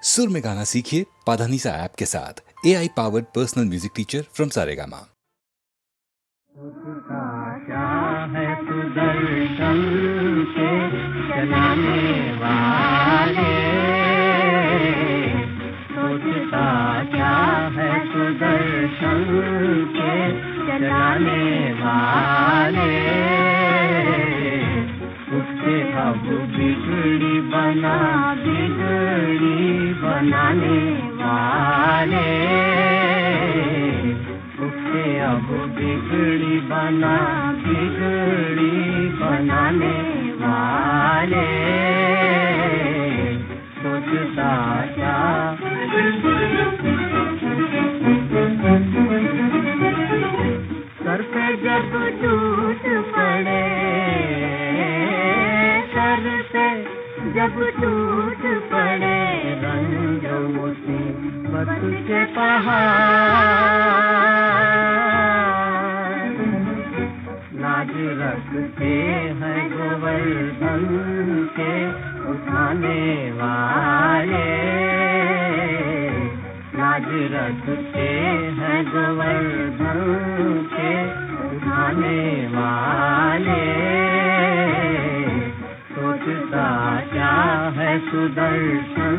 सुर में गाना सीखिए पाधानीसा ऐप के साथ। AI powered personal music teacher from Saregama. क्या है सुदर्शन के चलाने वाले, सोचता क्या है सुदर्शन के चलाने वाले, उससे अब बिगड़ी बनाने वाले, उससे अब बिगड़ी बनाने वाले, सोचता क्या सर पे जब टूट पड़े, सर पे जब टूट पड़े रंजों मुसीबत के पहाड़, लाज रखते हैं गोवर्धन के उठाने वाले, लाज रखते हैं गोवर्धन के उठाने वाले, सोचता क्या है सुदर्शन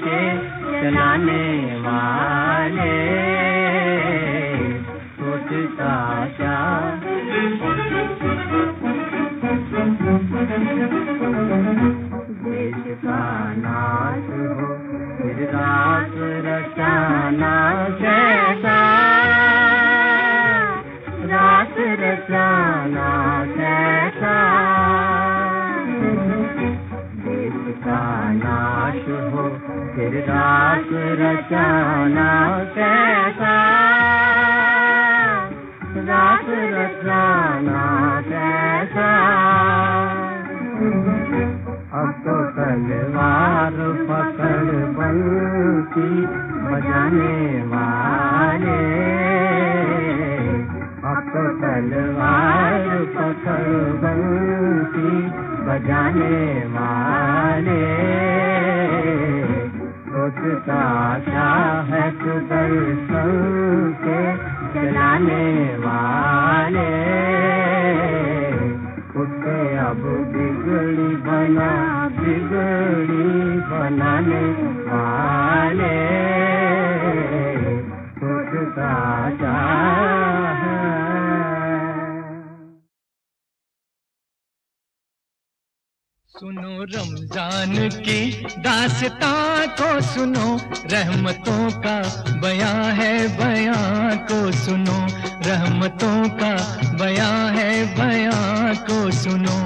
के चलाने वाले, सोचता क्या देश का नाश हो फिर रात रचाना कैसा, रात रचाना कैसा, देश का नाश हो फिर रात रचाना कैसा, रात रचाना कैसा, अब तो तलवार पकड़ बंसी बजाने वाले, अब तो तलवार पकड़ बंसी बजाने वाले, सोचता क्या है सुदर्शन के चलाने वाले, उससे अब बिगड़ी बनाने वाले, सोचता क्या है। सुनो रमजान की दास्तां को सुनो, रहमतों का बयां है बयां को सुनो, रहमतों का बयां है बयां को सुनो।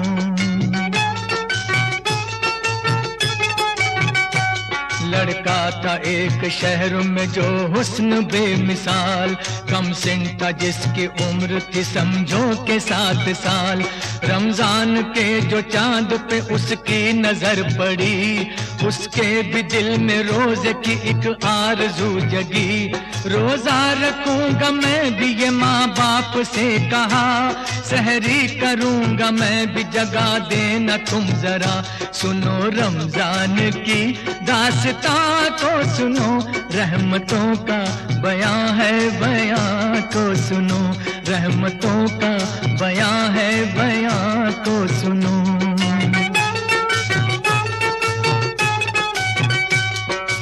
लड़का था एक शहर में जो हुस्न बेमिसाल, कम सिन था जिसकी उम्र थी समझो के 7 साल। रमजान के जो चांद पे उसकी नजर पड़ी, उसके भी दिल में रोजे की एक आरज़ू जगी। रोजा रखूंगा मैं भी ये माँ बाप से कहा, सहरी करूंगा मैं भी जगा देना तुम जरा। सुनो रमजान की दास्तां को सुनो, रहमतों का बयां है बयां को सुनो, रहमतों का बयां है बयां को सुनो।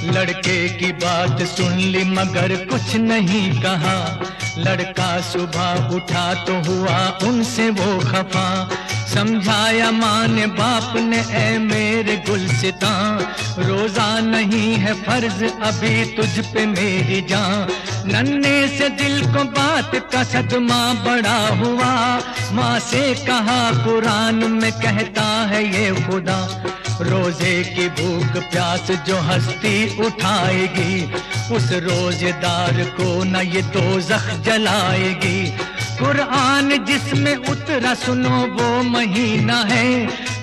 लड़के की बात सुन ली मगर कुछ नहीं कहा, लड़का सुबह उठा तो हुआ उनसे वो खफा। समझाया माँ ने बाप ने ऐ मेरे गुलसितां, रोजा नहीं है फर्ज अभी तुझ पे मेरी जान। नन्हे से दिल को बात का सदमा बड़ा हुआ, माँ से कहा कुरान में कहता है ये खुदा, रोजे की भूख प्यास जो हस्ती उठाएगी, उस रोजेदार को न ये दोज़ख जलाएगी। कुरान जिसमें उतरा सुनो वो महीना है,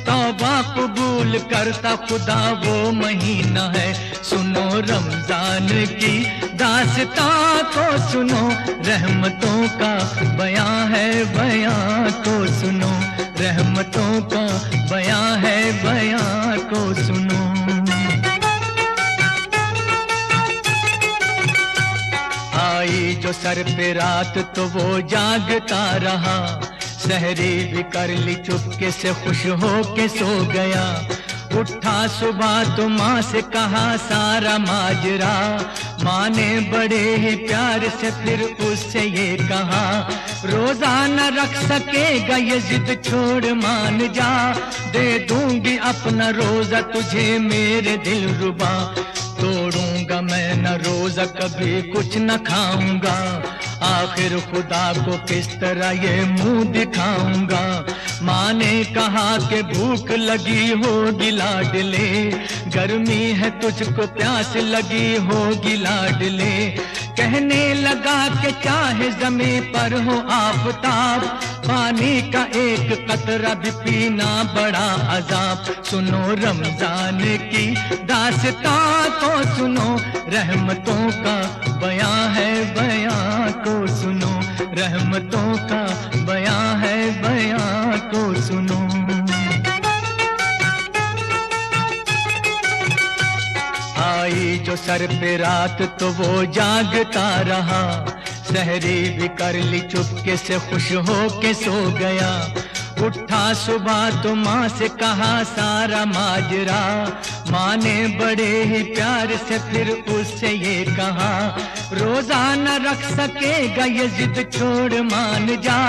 तौबा कबूल करता खुदा वो महीना है। सुनो रमजान की दास्तां को सुनो, रहमतों का बयां है बयां को सुनो, रहमतों का बयां है बयां को सुनो। जो सर पे रात तो वो जागता रहा, सहरी भी कर ली चुपके से खुश हो के सो गया। उठा सुबह तो माँ से कहा सारा माजरा, माँ ने बड़े ही प्यार से फिर उससे ये कहा, रोजा न रख सकेगा ये जिद छोड़ मान जा, दे दूंगी अपना रोजा तुझे मेरे दिल रुबा, तोड़ूंगा मैं न रोजा कभी कुछ न खाऊंगा, आखिर खुदा को किस तरह ये मुंह दिखाऊंगा। माँ ने कहा कि भूख लगी होगी लाडले, गर्मी है तुझको प्यास लगी होगी लाडले, कहने लगा कि चाहे ज़मीं पर हो आफताब, पानी का एक कतरा भी पीना बड़ा अजाब। सुनो रमजान की दास्तां को सुनो, रहमतों का बयां है बयां को सुनो, रहमतों का बयां है बयां को सुनो। आई जो सर पे रात तो वो जागता रहा, सहरी भी कर ली चुपके से खुश हो के सो गया। उठा सुबह तो माँ से कहा सारा माजरा, माँ ने बड़े ही प्यार से फिर उससे ये कहा, रोजा न रख सकेगा ये जिद छोड़ मान जा,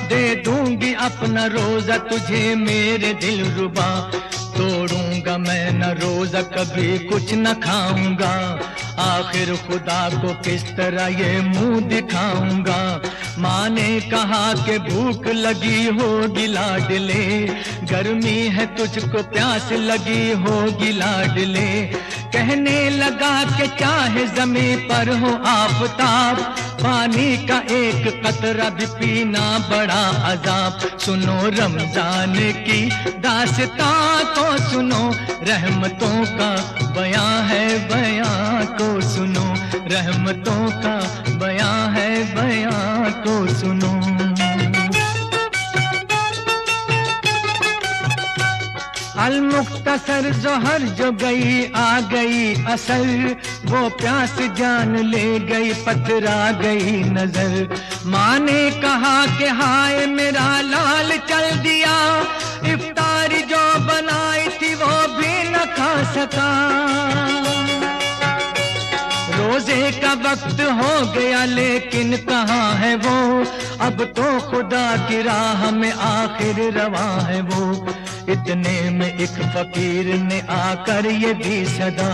दे दूंगी अपना रोजा तुझे मेरे दिल रुबा, तोड़ूंगा मैं न रोजा कभी कुछ न खाऊंगा, आखिर खुदा को किस तरह ये मुंह दिखाऊंगा। माँ ने कहा कि भूख लगी होगी लाडले, गर्मी है तुझको प्यास लगी होगी लाडले, कहने लगा कि चाहे ज़मीं पर हो आफताब, पानी का एक कतरा भी पीना बड़ा अजाब। सुनो रमजान की दास्तां को सुनो, रहमतों का बयां है बयां को सुनो, रहमतों का बयां है बयां को सुनो। अल मुख्तसर जोहर जो गई आ गई असल, वो प्यास जान ले गई पतरा गई नजर। माँ ने कहा कि हाय मेरा लाल चल दिया, इफ्तारी जो बनाई थी वो भी न खा सका, रोजे का वक्त हो गया लेकिन कहाँ है वो, अब तो खुदा की राह में आखिर रवा है वो। इतने में एक फकीर ने आकर ये दी सदा,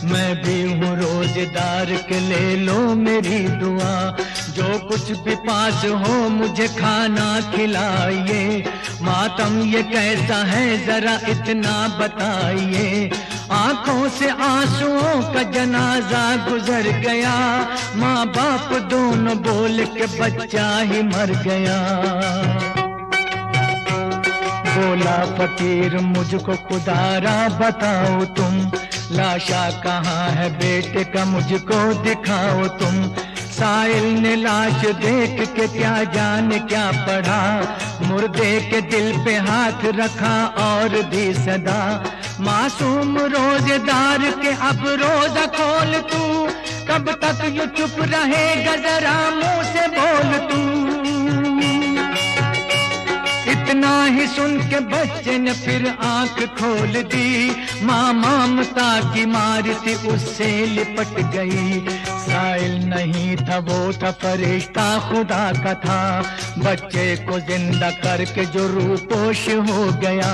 मैं भी हूँ रोजेदार के ले लो मेरी दुआ, जो कुछ भी पास हो मुझे खाना खिलाइए, मातम ये कैसा है जरा इतना बताइए। आंखों से आंसुओं का जनाजा गुजर गया, माँ बाप दोनों बोल के बच्चा ही मर गया। बोला फकीर मुझको खुदारा बताओ तुम, लाशा कहाँ है बेटे का मुझको दिखाओ तुम। साइल ने लाश देख के क्या जाने क्या पढ़ा, मुर्दे के दिल पे हाथ रखा और दी सदा, मासूम रोजेदार के अब रोजा खोल तू, कब तक यूं चुप रहेगा जरा मुंह से बोल तू। इतना ही सुन के बच्चे ने फिर आंख खोल दी, माँ ममता की मार थी उससे लिपट गई। साइल नहीं था वो था फरिश्ता खुदा का था, बच्चे को जिंदा करके जो रूपोश हो गया।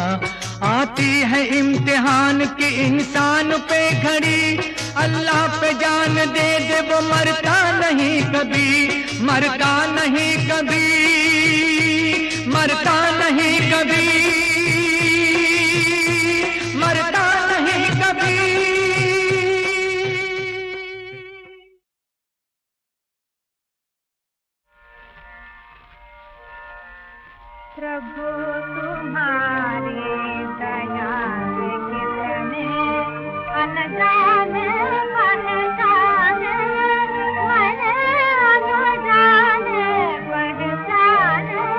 आती है इम्तिहान की इंसान पे घड़ी, अल्लाह पे जान दे दे वो मरता नहीं कभी, मरता नहीं कभी, मरता नहीं कभी, मरता नहीं कभी। प्रभु तुम्हारी दया से कितने अनजाने पहचाने, मैंने अनजाने पहचाने।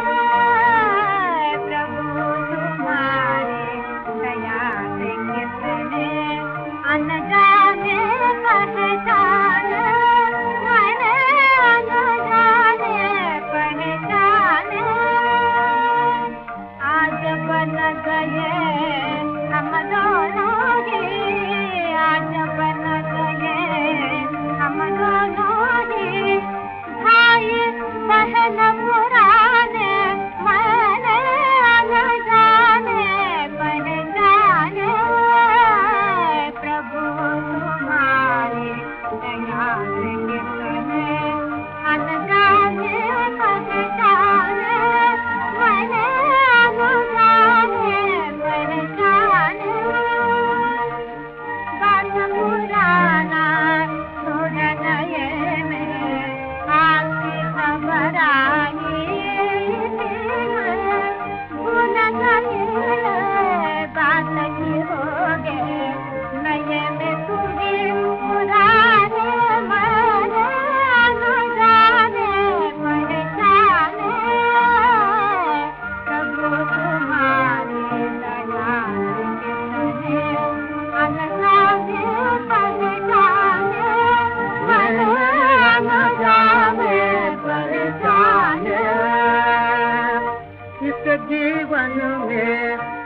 प्रभु तुम्हारी दया से कितने अनजाने पहचाने, मैंने अनजाने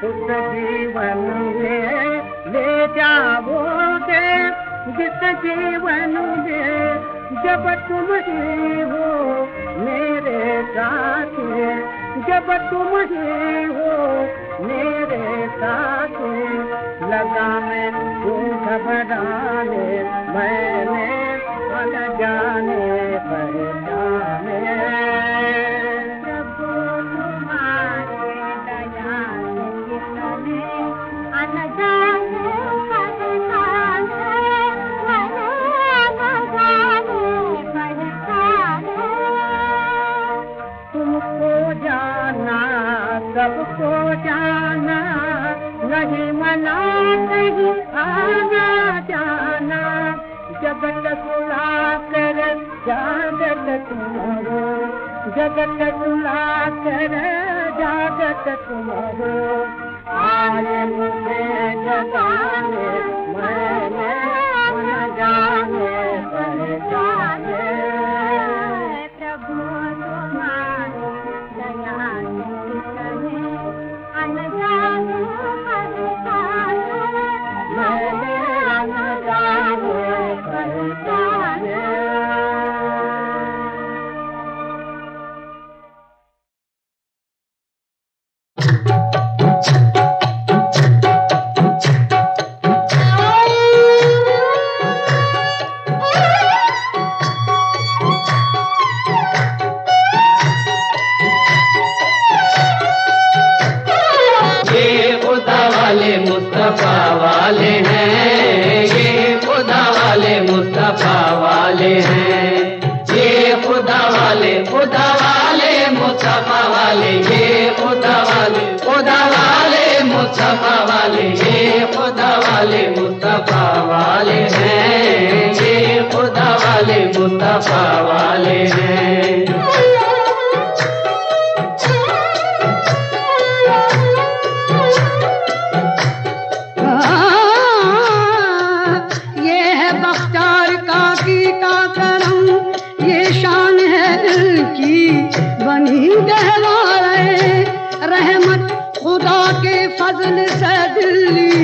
उस जीवन में ले जाओगे जिस जीवन में जब तुम ही हो मेरे साथ, जब तुम ही हो मेरे साथ। लगा मैं तू घबराने मैंने अनजाने पहचाने। प्रभु तुम्हारे दया से कितने अनजाने पहचाने, अनजाने पहचाने। तुमको जाना सबको जाना, नहीं मना नहीं आना जाना। जगत सुला कर जागत तुम हो, जगत सुला कर जागत तुम हो। आए मुझे जगाने मैंने न जाने पहचाने। प्रभु तुम्हारे दया से कितने अनजाने पहचाने, मैंने न जाने पहचाने। मुस्तफा वाले हैं, ये खुदा वाले मुस्तफा वाले हैं। ये खुदा वाले मुस्तफा वाले, ये खुदा वाले मुस्तफा वाले, ये खुदा वाले मुस्तफा वाले हैं। ये खुदा वाले मुस्तफा वाले हैं। फजल से दिल्ली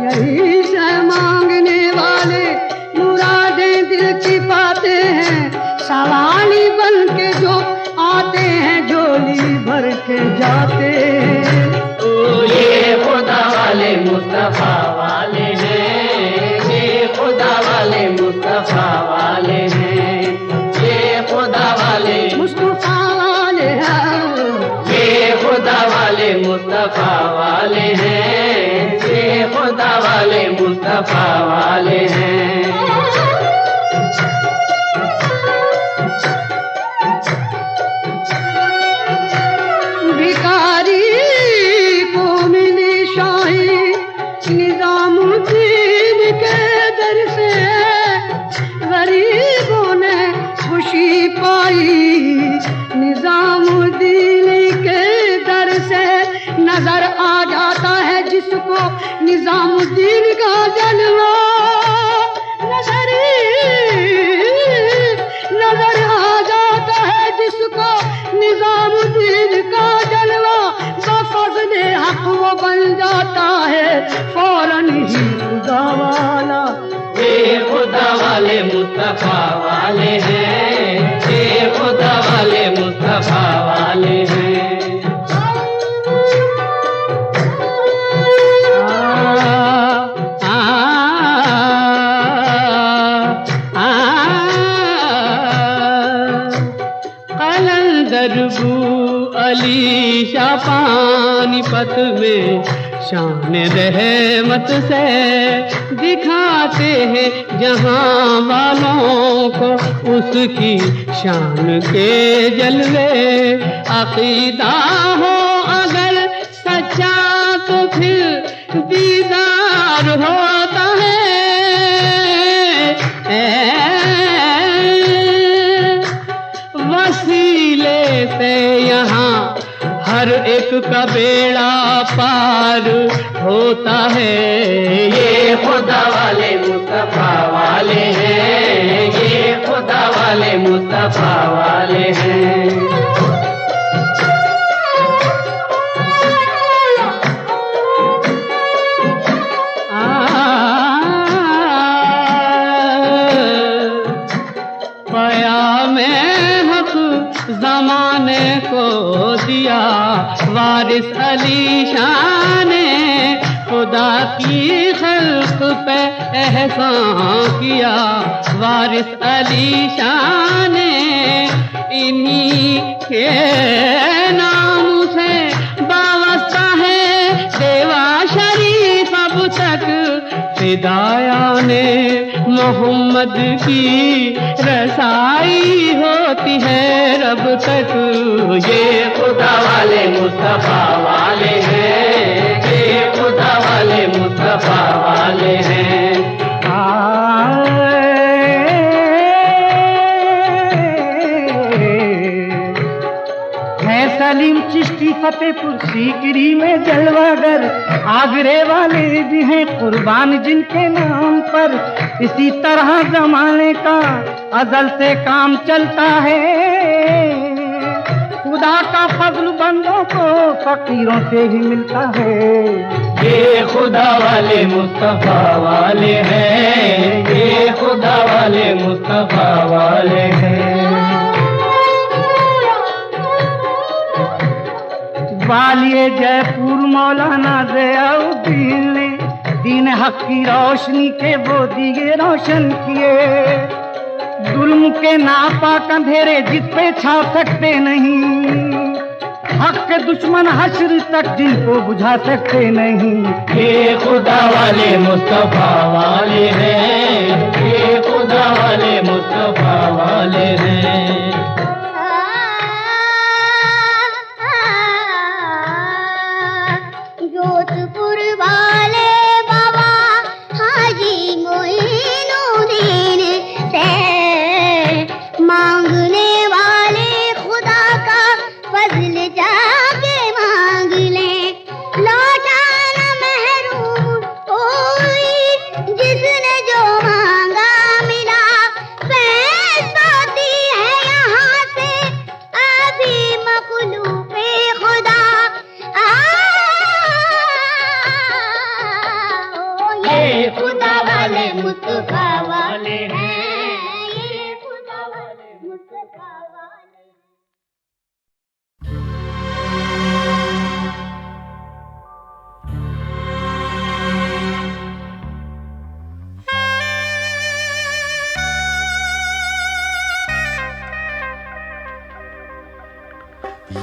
यही से मांगने वाले मुरादें दिल की पाते हैं। सवाली बन के जो आते हैं झोली भर के जाते हैं। ये खुदा वाले मुस्तफा वाले हैं, ये खुदा वाले मुस्तफा वाले हैं। ये खुदा वाले मुस्तफा वाले हैं, ये खुदा वाले मुस्तफा वाले हैं। ये खुदा वाले मुस्तफा वाले हैं। भिखारी को मिली शाही निजामुद्दीन के दर से, गरीबों ने खुशी पाई निजामुद्दीन के दर से। नजर आ जाता है जिसको निजामुद्दीन का जलवा, नजर आ जाता है जिसको निजामुद्दीन का जलवा। बफज़्ल हक़ वो बन जाता है फौरन ही खुदा वाला। ये खुदा वाले मुस्तफा वाले हैं, ये खुदा वाले मुस्तफा वाले हैं। दरबू अली शाह पानीपत में शान रहमत से दिखाते हैं जहां वालों को उसकी शान के जलवे। अकीदा हो अगर सच्चा तो फिर दीदार होता है। वसीले से यहाँ हर एक का बेड़ा पार होता है। ये खुदा वाले मुस्तफा वाले हैं, ये खुदा वाले मुस्तफा वाले हैं। को दिया वारिस अली शाह ने, खुदा की खल्क पे एहसान किया वारिस अली शाह ने। इन्हीं के नाम से वाबस्ता है देवा शरीफ अब तक, फिदाया ने मोहम्मद की रसाई होती है रब तक। ये खुदा वाले मुस्तफा वाले हैं, ये खुदा वाले मुस्तफा वाले हैं। सलीम चिश्ती फतेहपुर सीकरी में जलवागर, आगरे वाले भी हैं कुर्बान जिनके नाम पर। इसी तरह जमाने का अजल से काम चलता है, खुदा का फजल बंदों को फकीरों से ही मिलता है। ये खुदा वाले मुस्तफा वाले हैं, ये खुदा वाले मुस्तफा वाले हैं। वालिए जयपुर मौलाना ज़ियाउद्दीन ने दीन हक की रोशनी के वो दिए रोशन किए। जुल्म के नापाक अंधेरे जिस पे छा सकते नहीं, हक के दुश्मन हश्र तक जिनको बुझा सकते नहीं। ये खुदा वाले मुस्तफा वाले हैं, ये खुदा वाले मुस्तफा वाले हैं। जोधपुर वाले बाबा हाजी मोइनुद्दीन से मांगने वाले खुदा का फजल जाके मांग ले, लौटाना महरूम कोई जिसने जो मांगा मिला। फैसलाती है यहाँ से अभी मखलूक़े खुदा। ये खुदा वाले मुस्तफा वाले हैं, ये खुदा वाले मुस्तफा वाले।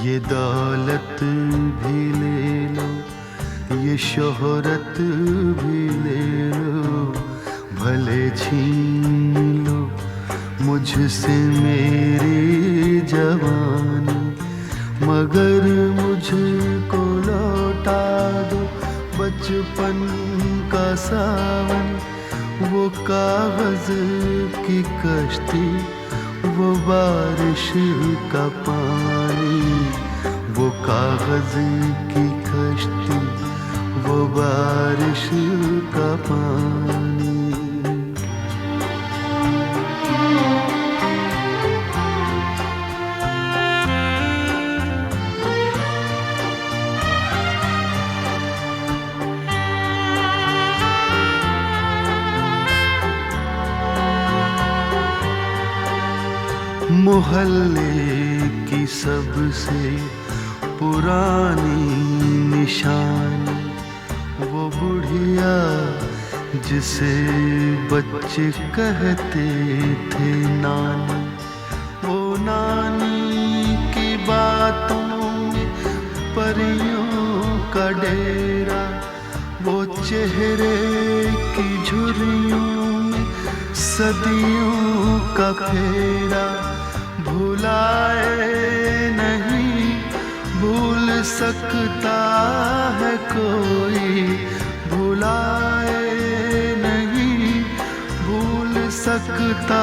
ये दौलत भी ले लो, ये शोहरत भी ले लो, भले छीन लो मुझसे मेरी जवानी, मगर मुझको लौटा दो बचपन का सावन। वो कागज की कश्ती, वो बारिश का पानी, वो कागज की कश्ती, वो बारिश का पानी। मोहल्ले की सबसे पुरानी निशानी, वो बुढ़िया जिसे बच्चे कहते थे नानी। वो नानी की बातों में परियों का डेरा, वो चेहरे की झुर्रियों में सदियों का फेरा। भुलाए नहीं भूल सकता है कोई, भुलाए नहीं भूल सकता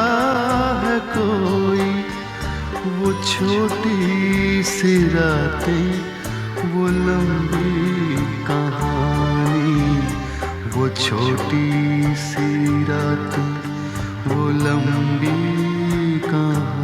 है कोई। वो छोटी सी रातें, वो लंबी कहानी, वो छोटी सी रातें, वो लंबी कहानी।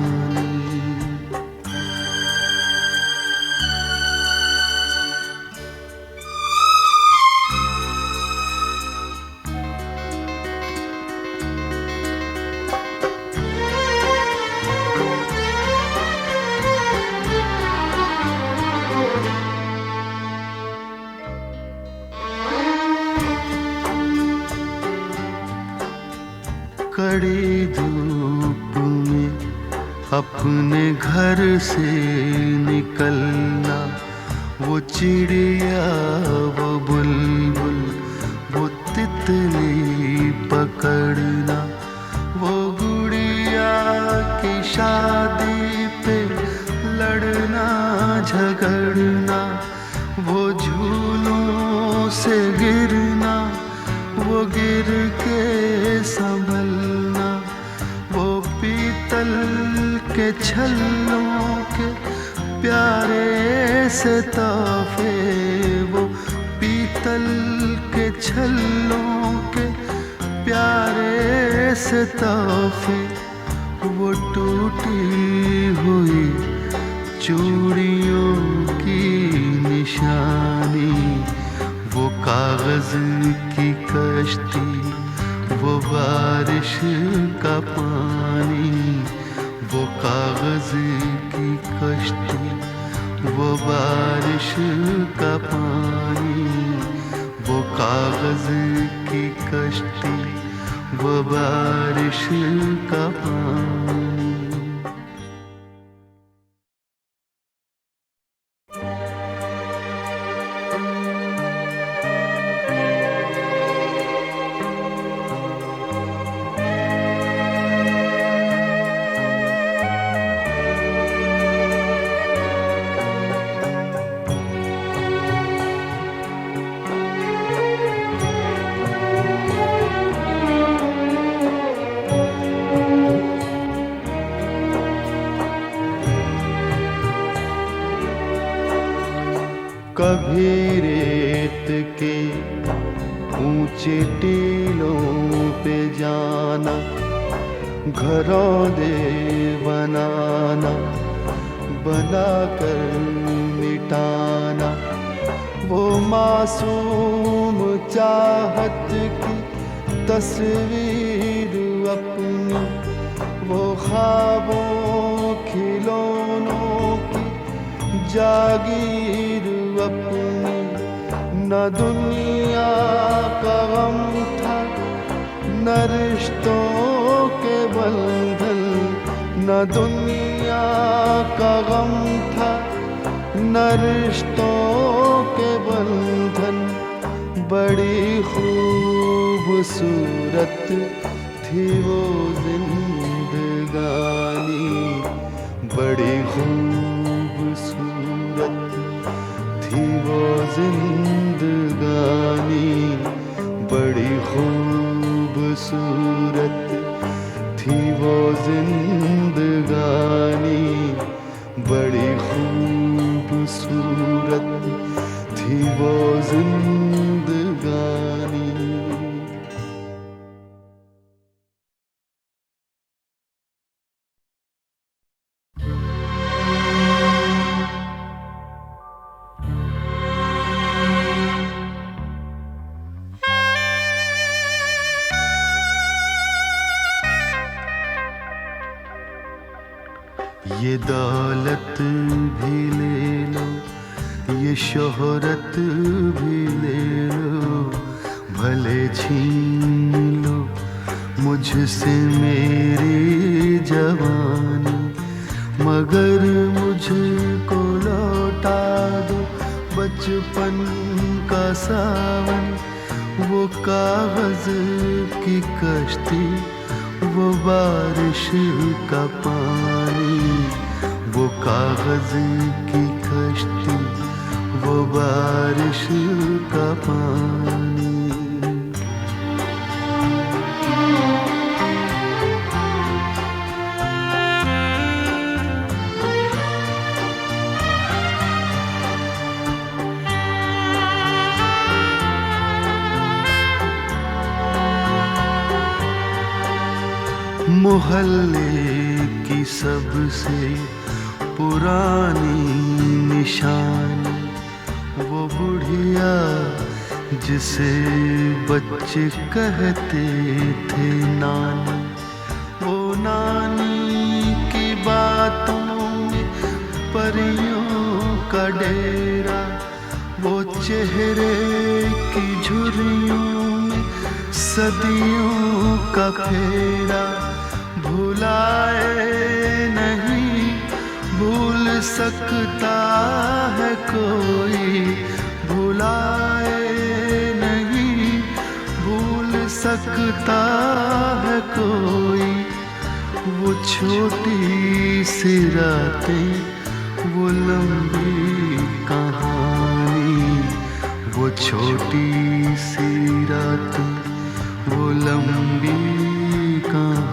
कड़ी धूप में अपने घर से निकलना, वो चिड़िया वो बुलबुल वो तितली पकड़ना, वो गुड़िया की शादी पे लड़ना झगड़ना, वो झूलों से गिरना, वो गिर के संभलना, वो पीतल के छल्लों के प्यारे से तोहफे, वो पीतल के छल्लों के प्यारे से तोहफे, वो टूटी हुई चूड़ियों की निशानी, वो कागज की कश्ती, वो बारिश का पानी, वो कागज की कश्ती, वो बारिश का पानी, वो कागज की कश्ती, वो बारिश का पानी। कभी रेत के ऊंचे टीलों पे जाना, घरों दे बनाना, बनाकर मिटाना, वो मासूम चाहत की तस्वीर अपनी, वो ख्वाबों खिलौनों की जागीर अपनी, न दुनिया का गम था न रिश्तों के बंधन, न दुनिया का गम था न रिश्तों के बंधन, बड़ी खूबसूरत थी वो जिंदगानी, बड़ी खूबसूरत थी वो जिंदगानी, बड़ी खूबसूरत थी वो जिंदगानी, बड़ी खूबसूरत थी वो जिंदगानी। ये दौलत भी ले लो, ये शोहरत भी ले लो, भले छीन लो मुझसे मेरी जवानी, मगर मुझको लौटा दो बचपन का सावन, वो कागज की कश्ती, वो बारिश का पानी, वो कागज की कश्ती, वो बारिश का पानी। मोहल्ले की सबसे पुरानी निशानी, वो बुढ़िया जिसे बच्चे कहते थे नानी, वो नानी की बातों में परियों का डेरा, वो चेहरे की झुर्रियों में सदियों का फेरा भुलाए नहीं, भूल सकता है कोई, भुलाए नहीं, भूल सकता है कोई। वो छोटी सी रातें, वो लंबी कहानी, वो छोटी सी रातें, वो लंबी कहानी।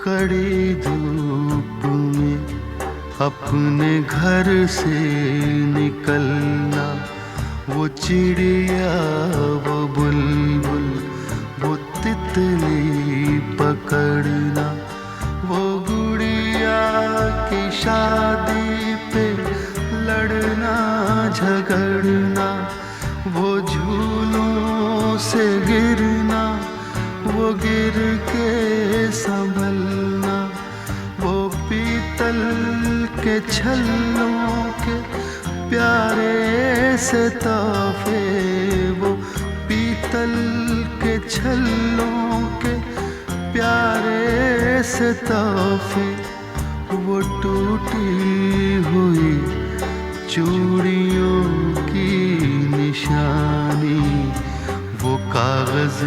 कड़ी धूप में अपने घर से निकलना, वो चिड़िया, वो बुलबुल, वो तितली पकड़ना, वो गुड़िया की शादी पे लड़ना झगड़ना, वो झूलों से गिरना, वो गिर के संभलना, वो पीतल के छल्लों के प्यारे से तोहफे, वो पीतल के छल्लों के प्यारे से तोहफे, वो टूटी हुई चूड़ियों की निशानी, वो कागज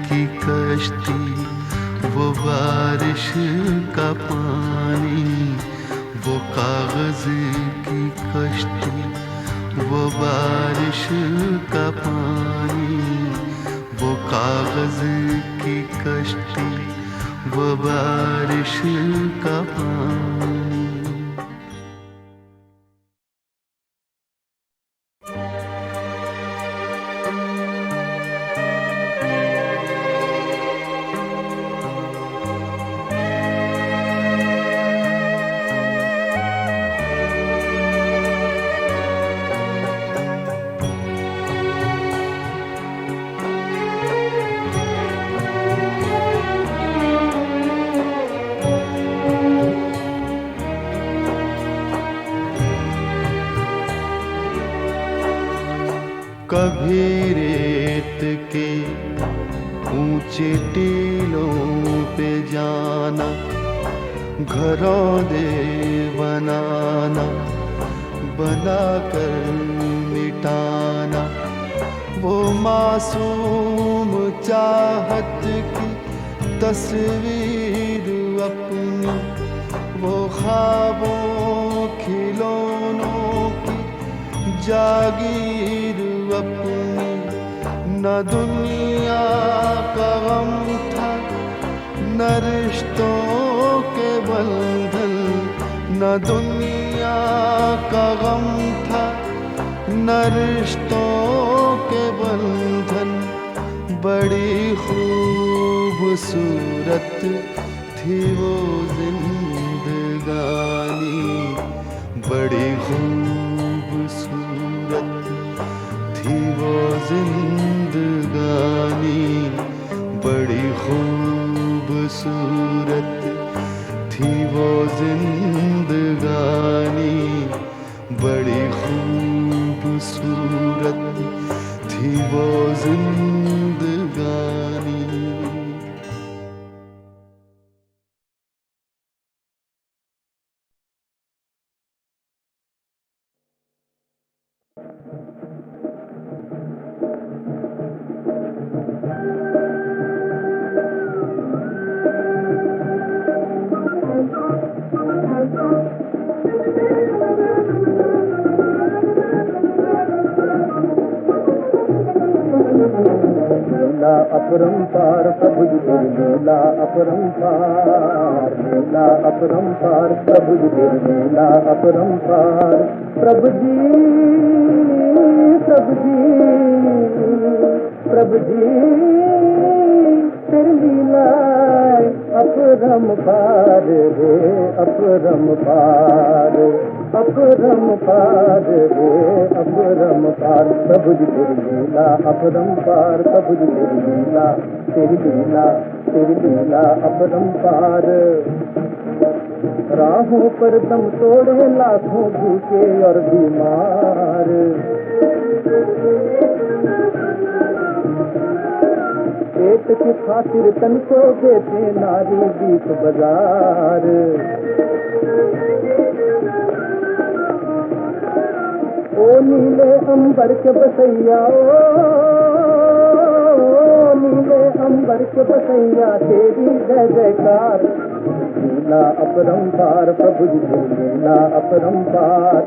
की कश्ती, वो बारिश का पानी, वो कागज की कश्ती, वो बारिश का पानी, वो कागज की कश्ती, वो बारिश का पानी। कभी रेत के ऊंचे टीलों पे जाना, घरों दे बनाना, बनाकर मिटाना, वो मासूम चाहत की तस्वीर अपनी, वो ख्वाबों खिलौनों की जागीर अपनी। न दुनिया का गम था, न रिश्तों के बंधन, न दुनिया का गम था, न रिश्तों के बंधन। बड़ी खूबसूरत थी वो जिंदगानी, बड़ी खूबसूरत थी वो जिंदगानी, बड़ी खूबसूरत थी वो जिंदगानी, बड़ी खूबसूरत थी वो जिंदगानी। लीला अपरंपार प्रभु जी तेरी लीला अपरंपार, लीला अपरंपार प्रभु जी तेरी लीला अपरंपार। प्रभु जी प्रभु जी प्रभु जी तेरी लीला अपरंपार रे अपरंपार, अपरंपार रे अपरंपार। प्रभु जी तेरी लीला अपरंपार, प्रभु जी तेरी लीला, तेरी लीला, तेरी लीला अपरंपार। राहों पर दम तोड़े लाखों भूखे और बीमार, पेट की खातिर तन को देते नारी बीच बाजार। ओ नीले अंबर के बसैया, ओ नीले अंबर के बसैया, तेरी जय जयकार। लीला अपरंपार, प्रभु जी तेरी लीला अपरंपार।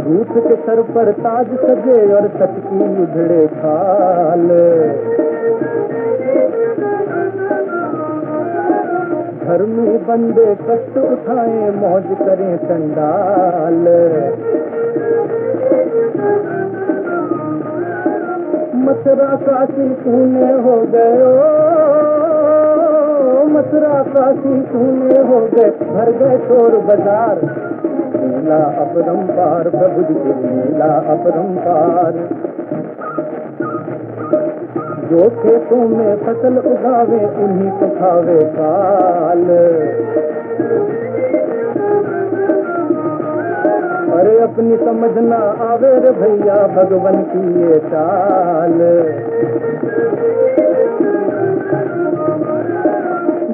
झूठ के सर पर ताज सजे और सच की उधड़े खाल, धर्मी बंदे कष्ट उठाए मौज करें चंडाल। मथुरा काशी तूने हो गए, मथुरा काशी तूने हो गए, भर गए चोर बाजार। लीला अपरंपार, प्रभु जी तेरी लीला अपरंपार। जो खेतों में फसल उगावे उन्हीं को खावे काल। अरे अपनी समझ ना आवे रे भैया भगवन की ये चाल।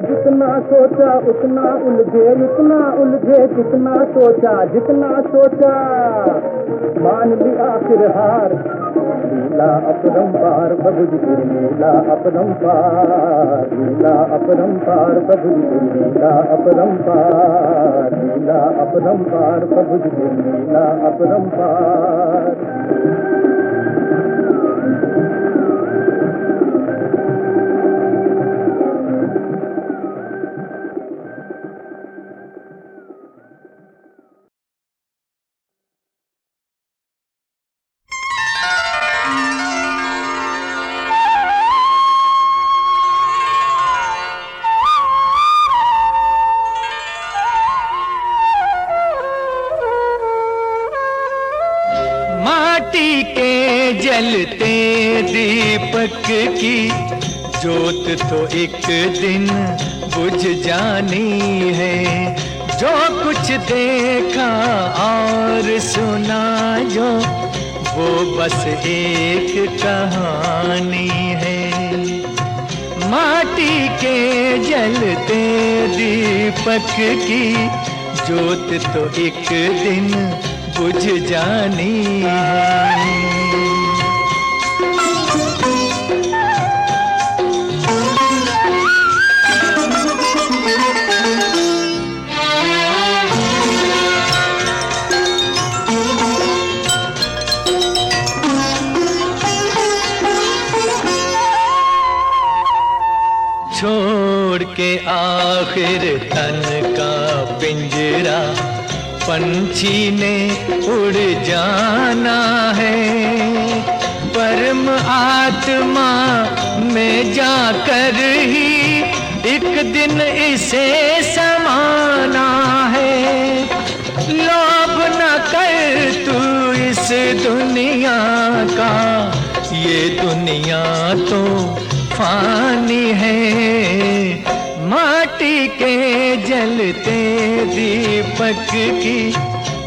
जितना सोचा उतना उलझे, इतना उलझे जितना सोचा, जितना सोचा मान ली आखिर हार। लीला अपरंपार, प्रभु जी तेरी लीला अपरंपार। लीला अपरंपार, प्रभु जी तेरी लीला अपरंपार। लीला अपरंपार, प्रभु जी तेरी लीला अपरंपार। माटी के जलते दीपक की जोत तो एक दिन बुझ जानी है। जो कुछ देखा और सुना जो, वो बस एक कहानी है। माटी के जलते दीपक की जोत तो एक दिन बुझ जानी है। छोड़ के आखिर तन का पिंजरा, पंछी ने उड़ जाना है। परम आत्मा में जाकर ही एक दिन इसे समाना है। लोभ न कर तू इस दुनिया का, ये दुनिया तो फानी है। माटी के जलते दीपक की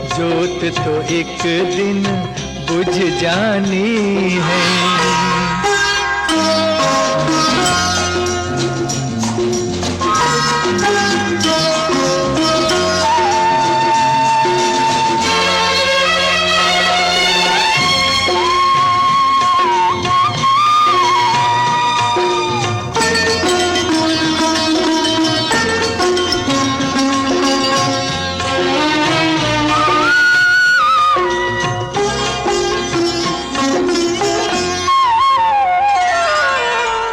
जोत तो एक दिन बुझ जानी है।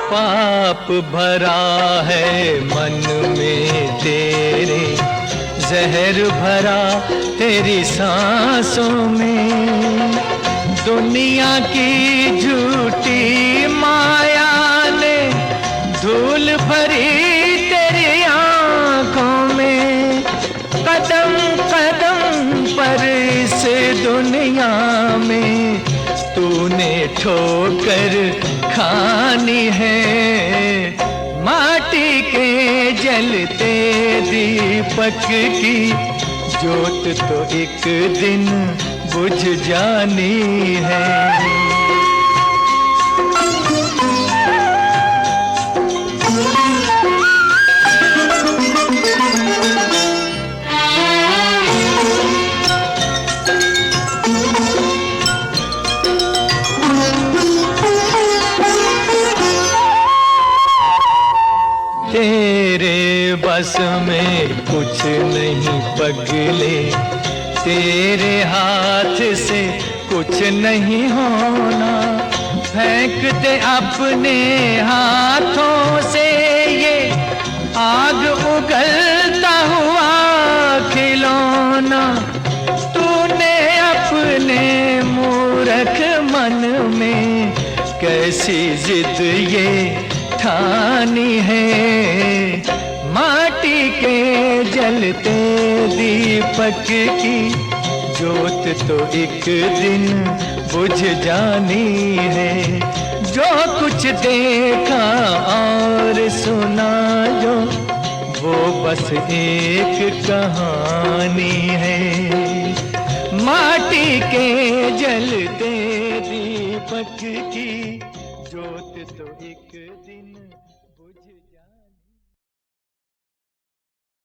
पाप भरा है मन में तेरे, जहर भरा तेरी सांसों में। दुनिया की झूठी माया ने धो पल भरी तेरी आंखों में, कदम कदम पर इस दुनिया में तूने ठोकर खानी है। माटी के जलते दीपक की ज्योत तो एक दिन बुझ जानी है। तेरे बस में कुछ नहीं पगले, तेरे हाथ से कुछ नहीं होना। फेंक दे अपने हाथों से ये आग उगलता हुआ खिलौना। तूने अपने मूर्ख मन में कैसी जिद ये ठानी है। माटी के जलते दीपक की ज्योत तो एक दिन बुझ जानी है। जो कुछ देखा और सुना जो, वो बस एक कहानी है। माटी के जलते दीपक की ज्योत तो एक दिन